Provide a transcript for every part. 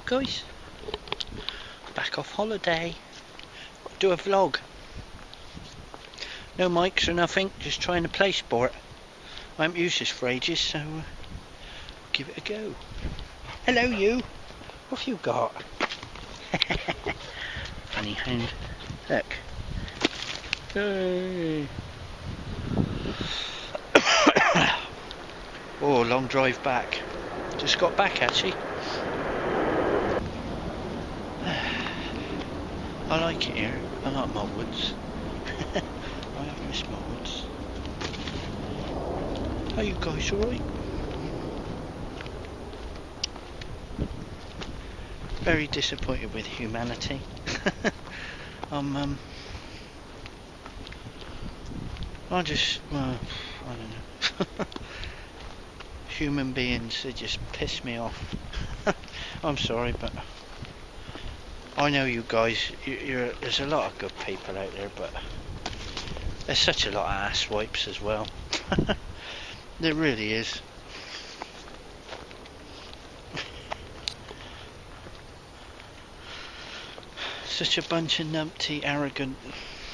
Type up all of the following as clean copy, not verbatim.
guys? Back off holiday. Do a vlog. No mics or nothing, just trying to play sport. I haven't used this for ages, so give it a go. Hello you! What have you got? Funny hound. Look. Hey. Oh, long drive back. Just got back actually. I like it here. I like my woods. I have missed my woods. Are you guys alright? Very disappointed with humanity. I just, well, I don't know. Human beings, they just piss me off. I'm sorry, but I know you guys, there's a lot of good people out there, but there's such a lot of ass wipes as well. There really is. Such a bunch of numpty, arrogant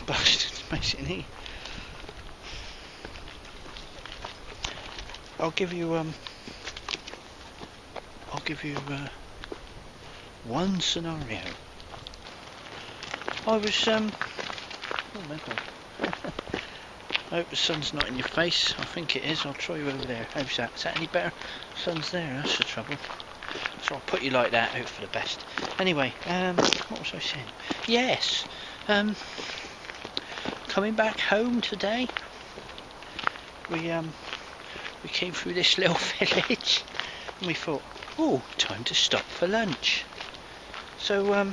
bastards, basically. I'll give you one scenario. I was oh my God. I hope the sun's not in your face. I think it is. I'll try you over there. How's that? Is that any better? Sun's there, that's the trouble. So I'll put you like that, hope for the best. Anyway, what was I saying? Yes, coming back home today. We came through this little village and we thought, oh, time to stop for lunch. So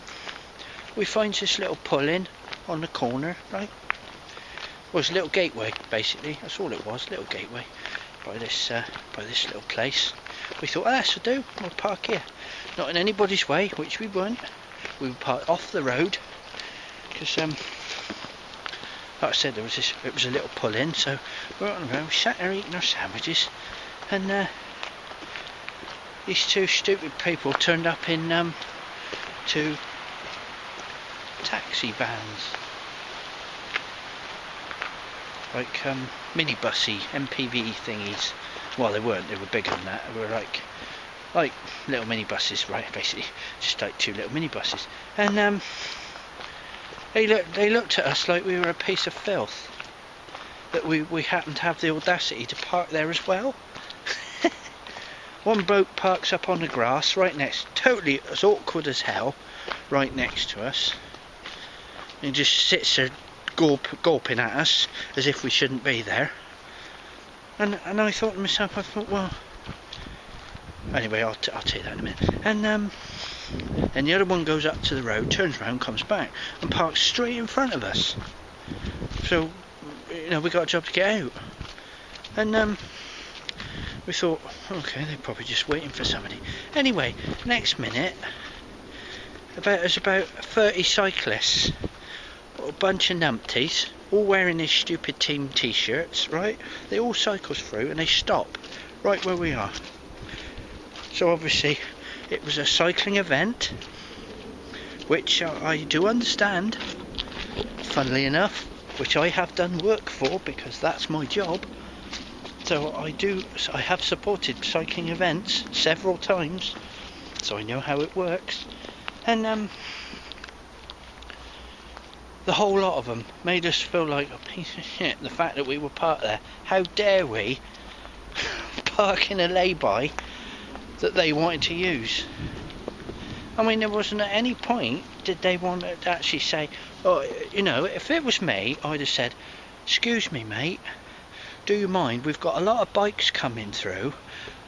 we find this little pull-in on the corner, right? Well, it's a little gateway, basically. That's all it was, little gateway by this little place. We thought, oh, that's a do. We'll park here. Not in anybody's way, which we weren't. We were parked off the road because, like I said, it was a little pull-in. So we're on the road. We sat there eating our sandwiches, and these two stupid people turned up in two taxi vans. Like minibusy MPV thingies. Well, they weren't. They were bigger than that. They were like little minibuses, right? Basically, just like two little minibuses. And they looked at us like we were a piece of filth. That we happened to have the audacity to park there as well. One boat parks up on the grass right next, totally as awkward as hell, right next to us. And just sits there gulping at us as if we shouldn't be there. And I thought to myself, well, anyway, I'll tell you that in a minute. And the other one goes up to the road, turns around, comes back, and parks straight in front of us. So, you know, we got a job to get out. And we thought, okay, they're probably just waiting for somebody. Anyway, next minute, there's about 30 cyclists, a bunch of numpties, all wearing these stupid team t-shirts, right? They all cycle through and they stop right where we are. So obviously it was a cycling event, which I do understand, funnily enough, which I have done work for because that's my job. So I have supported cycling events several times, so I know how it works. And the whole lot of them made us feel like a piece of shit. The fact that we were parked there. How dare we park in a lay-by that they wanted to use? I mean, there wasn't at any point did they want to actually say, oh, you know, if it was me, I'd have said, excuse me mate, do you mind, we've got a lot of bikes coming through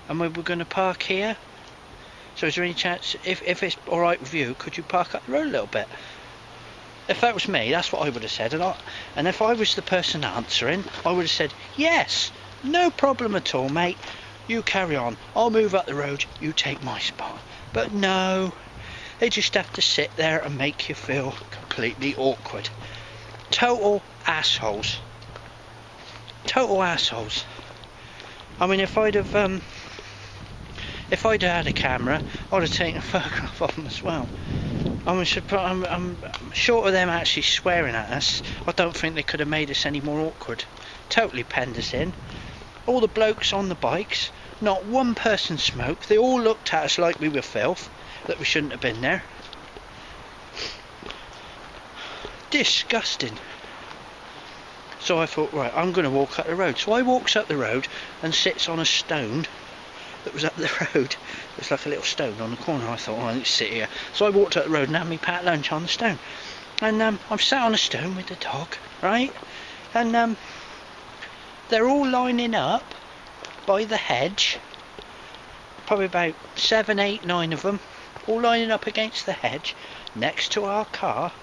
and we were going to park here, so is there any chance, if it's alright with you, could you park up the road a little bit? If that was me, that's what I would have said. And if I was the person answering, I would have said, yes, no problem at all, mate. You carry on. I'll move up the road. You take my spot. But no, they just have to sit there and make you feel completely awkward. Total assholes. Total assholes. I mean, if If I'd had a camera, I'd have taken a photograph of them as well. I'm short of them actually swearing at us. I don't think they could have made us any more awkward. Totally penned us in. All the blokes on the bikes, not one person smoked. They all looked at us like we were filth, that we shouldn't have been there. Disgusting. So I thought, right, I'm going to walk up the road. So I walks up the road and sits on a stone that was up the road. It was like a little stone on the corner. I thought, oh, I need to sit here. So I walked up the road and had me packed lunch on the stone. And I'm sat on a stone with the dog, right? And they're all lining up by the hedge. Probably about 7, 8, 9 of them. All lining up against the hedge next to our car,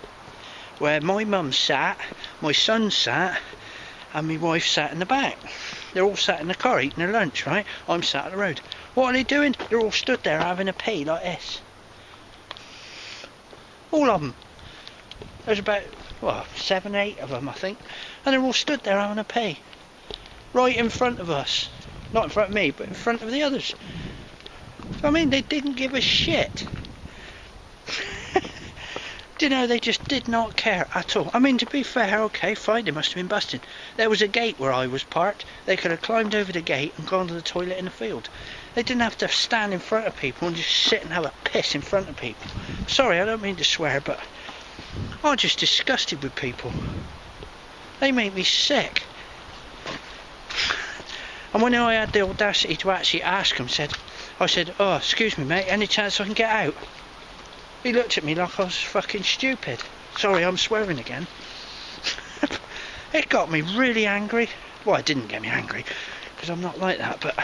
where my mum sat, my son sat, and my wife sat in the back. They're all sat in the car eating their lunch, right? I'm sat at the road. What are they doing? They're all stood there having a pee like this. All of them. There's about, 7, 8 of them, I think. And they're all stood there having a pee. Right in front of us. Not in front of me, but in front of the others. I mean, they didn't give a shit. Do you know, they just did not care at all. I mean, to be fair, okay, fine, they must have been busted. There was a gate where I was parked. They could have climbed over the gate and gone to the toilet in the field. They didn't have to stand in front of people and just sit and have a piss in front of people. Sorry, I don't mean to swear, but I'm just disgusted with people. They make me sick. And when I had the audacity to actually ask him, I said, oh, excuse me, mate, any chance I can get out? He looked at me like I was fucking stupid. Sorry, I'm swearing again. It got me really angry. Well, it didn't get me angry, because I'm not like that, but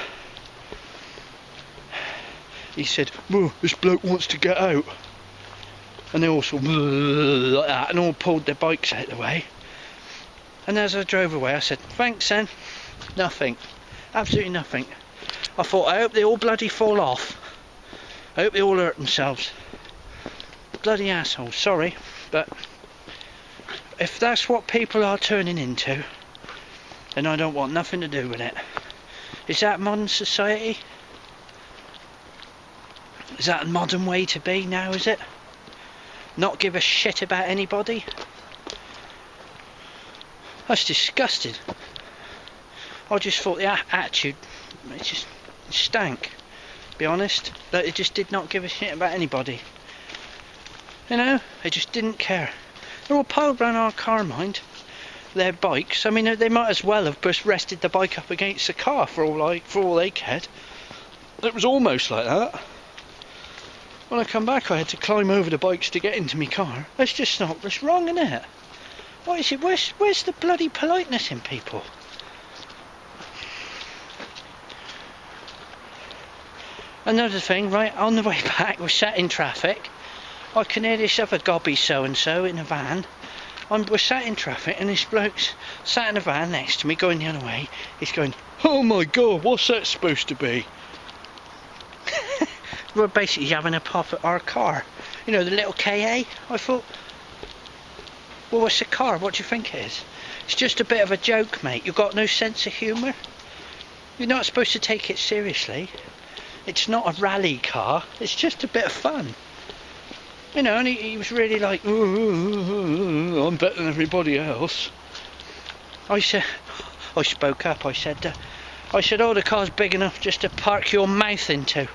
he said, well, this bloke wants to get out. And they all sort of like that, and all pulled their bikes out of the way. And as I drove away, I said, thanks then. Nothing. Absolutely nothing. I thought, I hope they all bloody fall off. I hope they all hurt themselves. Bloody assholes, sorry, but if that's what people are turning into, then I don't want nothing to do with it. Is that modern society? Is that a modern way to be now, is it? Not give a shit about anybody? That's disgusting. I just thought the attitude, it just stank, to be honest. That it just did not give a shit about anybody. You know, they just didn't care. They're all piled round our car, mind. Their bikes. I mean, they might as well have just rested the bike up against the car for all they cared. It was almost like that. When I come back, I had to climb over the bikes to get into my car. That's just not. That's wrong, isn't it? What is it? Where's the bloody politeness in people? Another thing, right on the way back, we're sat in traffic. I can hear this other gobby so-and-so in a van. We're sat in traffic and this bloke's sat in a van next to me going the other way. He's going, oh my god, what's that supposed to be? We're basically having a pop at our car. You know, the little KA? I thought, well, what's the car? What do you think it is? It's just a bit of a joke, mate. You've got no sense of humour. You're not supposed to take it seriously. It's not a rally car. It's just a bit of fun. You know, and he was really like, I'm better than everybody else. I spoke up. I said, oh, the car's big enough just to park your mouth into.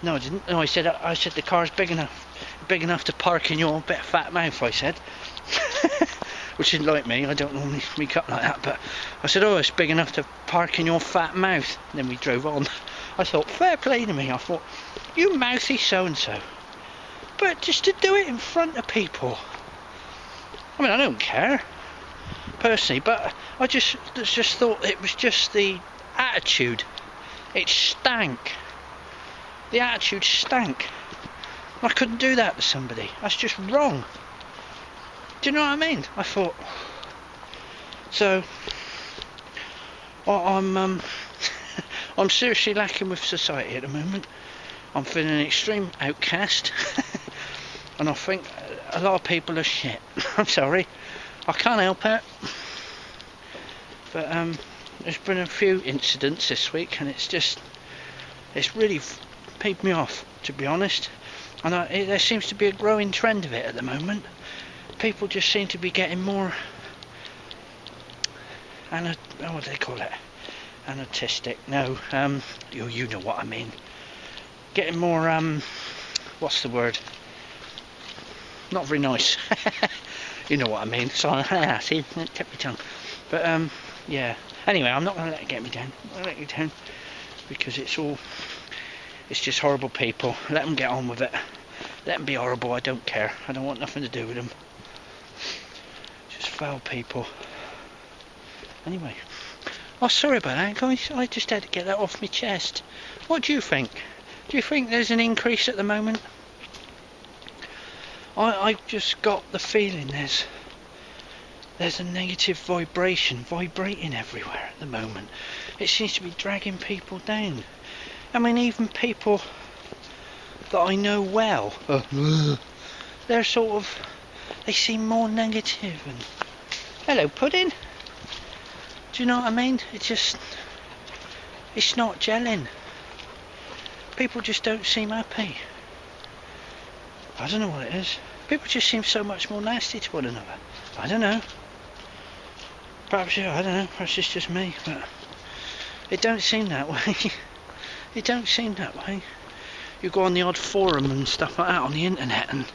No, I didn't. No, I said the car's big enough to park in your bit of fat mouth. I said, which isn't like me. I don't normally speak up like that. But I said, oh, it's big enough to park in your fat mouth. And then we drove on. I thought, fair play to me. I thought, you mouthy so-and-so. But just to do it in front of people. I mean, I don't care, personally, but I just thought it was just the attitude. It stank. The attitude stank. I couldn't do that to somebody. That's just wrong. Do you know what I mean? I thought. So, I'm seriously lacking with society at the moment. I'm feeling an extreme outcast. And I think a lot of people are shit. I'm sorry. I can't help it. But there's been a few incidents this week and it's really peed me off, to be honest. And there seems to be a growing trend of it at the moment. People just seem to be getting more what do they call it? Anarchistic. No, you know what I mean. Getting more what's the word? Not very nice. You know what I mean. Sorry, see, it kept me tongue. But yeah. Anyway, I'm not going to let it get me down. I'm going to let you down because it's just horrible people. Let them get on with it. Let them be horrible. I don't care. I don't want nothing to do with them. Just foul people. Anyway. Oh, sorry about that, guys. I just had to get that off my chest. What do you think? Do you think there's an increase at the moment? I've just got the feeling there's a negative vibration vibrating everywhere at the moment. It seems to be dragging people down. I mean, even people that I know well, they're sort of, they seem more negative. And hello, Pudding. Do you know what I mean? It's not gelling. People just don't seem happy. I don't know what it is. People just seem so much more nasty to one another. I don't know. Perhaps, I don't know, perhaps it's just me, but it don't seem that way. It don't seem that way. You go on the odd forum and stuff like that on the internet and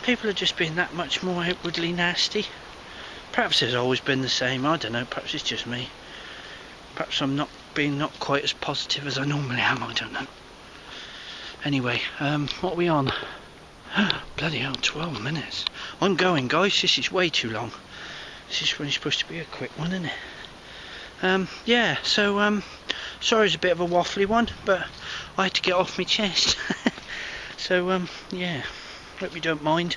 people are just being that much more outwardly nasty. Perhaps it's always been the same, I don't know, perhaps it's just me. Perhaps I'm not quite as positive as I normally am, I don't know. Anyway, what are we on? Bloody hell, 12 minutes. I'm going, guys, this is way too long. This is really supposed to be a quick one, isn't it? Yeah, so, sorry it's a bit of a waffly one, but I had to get off my chest. So, yeah, hope you don't mind.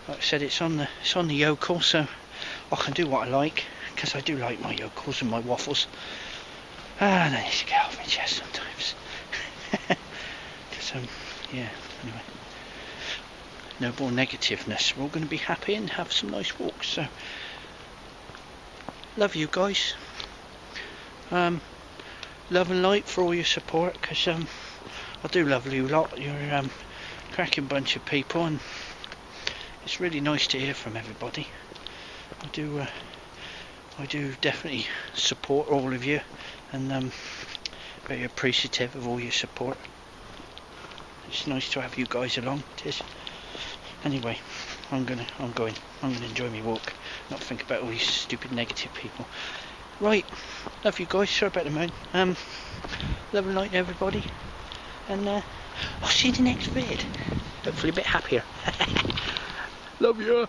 Like I said, it's on the YOKEL, so I can do what I like, because I do like my YOKELs and my waffles. And I need to get off my chest sometimes. Because, yeah, anyway. No more negativeness. We're all going to be happy and have some nice walks. So, love you guys. Love and light for all your support, because I do love you lot. You're a cracking bunch of people, and it's really nice to hear from everybody. I do definitely support all of you, and very appreciative of all your support. It's nice to have you guys along. It is. Anyway, I'm going to enjoy my walk, not think about all these stupid negative people. Right, love you guys. Sorry about the moan. Love and light to everybody, and I'll see you in the next vid. Hopefully a bit happier. Love you.